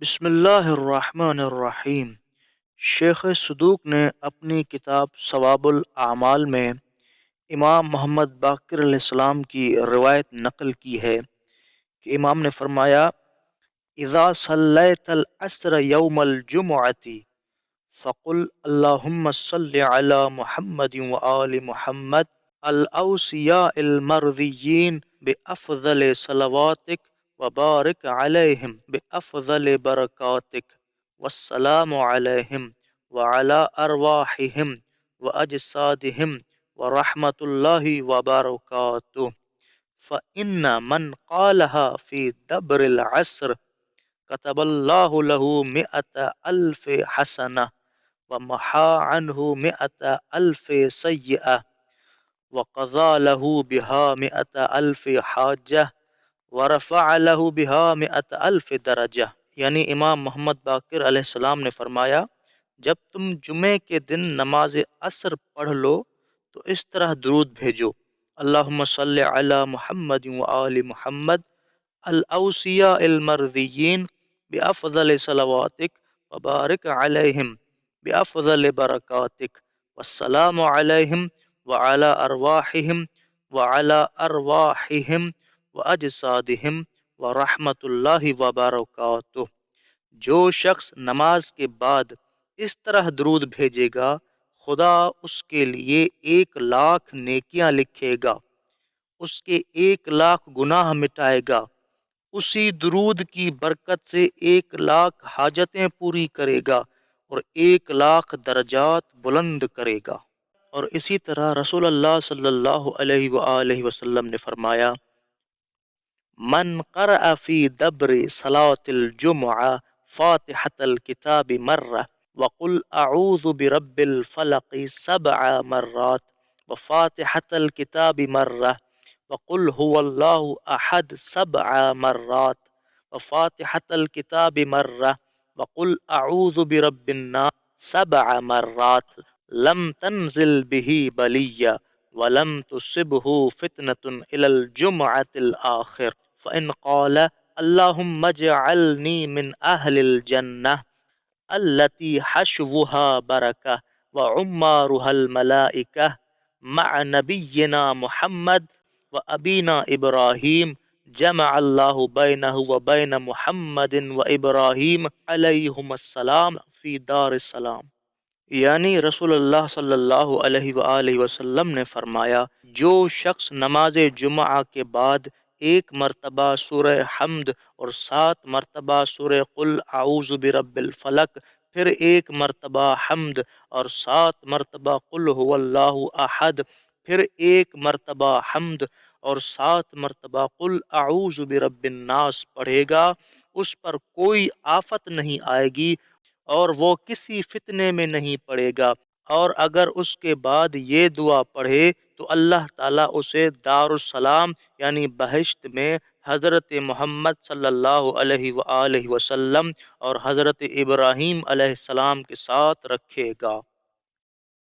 بسم اللہ الرحمن الرحیم۔ شیخ صدوق نے اپنی کتاب ثواب الاعمال میں امام محمد باقر علیہ السلام کی روایت نقل کی ہے کہ امام نے فرمایا: اذا صلیت العصر یوم الجمعۃ فقل اللہم صل علی محمد وآل محمد الاوصیاء المرضیین بافضل صلواتک وبارک علیہم بافضل برکاتک والسلام علیہم وعلی ارواحہم واجسادہم ورحمۃ اللہ وبرکاتہ، فإن من قالها في دبر العصر كتب الله له 100,000 حسنة ومحى عنه 100,000 سيئة وقضى له بها 100,000 حاجة ورفع له بها 100,000 درجة۔ یعنی امام محمد باقر علیہ السلام نے فرمایا، جب تم جمعے کے دن نماز عصر پڑھ لو تو اس طرح درود بھیجو: اللہم صلی علی محمد وآل محمد الاوصیاء المرضیین بافضل صلواتک وبارک علیہم بافضل برکاتک والسلام علیہم وعلی ارواحہم واجسادہم ورحمۃ اللہ وبرکاتہ۔ جو شخص نماز کے بعد اس طرح درود بھیجے گا، خدا اس کے لیے 1,00,000 نیکیاں لکھے گا، اس کے 1,00,000 گناہ مٹائے گا، اسی درود کی برکت سے 1,00,000 حاجتیں پوری کرے گا اور 1,00,000 درجات بلند کرے گا۔ اور اسی طرح رسول اللہ صلی اللہ علیہ وآلہ وسلم نے فرمایا: من قرأ فی دبر صلاة الجمعہ فاتحة الکتاب مرہ وقل اعوذ برب الفلق 7 مرات وفاتحة الکتاب مرہ وقل هو اللہ احد 7 مرات وفاتحة الکتاب مرہ وقل اعوذ برب الناس 7 مرات لم تنزل به بلیہ ولم تصبه فتنة إلى الجمعة الآخر فإن قال اللهم اجعلني من أهل الجنة التي حشوها بركة وعمارها الملائكة مع نبينا محمد وأبينا إبراهيم جمع الله بينه وبين محمد وإبراهيم عليهم السلام في دار السلام۔ یعنی رسول اللہ صلی اللہ علیہ وآلہ وسلم نے فرمایا، جو شخص نماز جمعہ کے بعد 1 مرتبہ سورہ حمد اور 7 مرتبہ سورہ قل اعوذ برب الفلق، پھر 1 مرتبہ حمد اور 7 مرتبہ قل هو اللہ احد، پھر 1 مرتبہ حمد اور 7 مرتبہ قل اعوذ برب الناس پڑھے گا، اس پر کوئی آفت نہیں آئے گی اور وہ کسی فتنے میں نہیں پڑے گا، اور اگر اس کے بعد یہ دعا پڑھے تو اللہ تعالیٰ اسے دار السلام یعنی بہشت میں حضرت محمد صلی اللہ علیہ وآلہ وسلم اور حضرت ابراہیم علیہ السلام کے ساتھ رکھے گا۔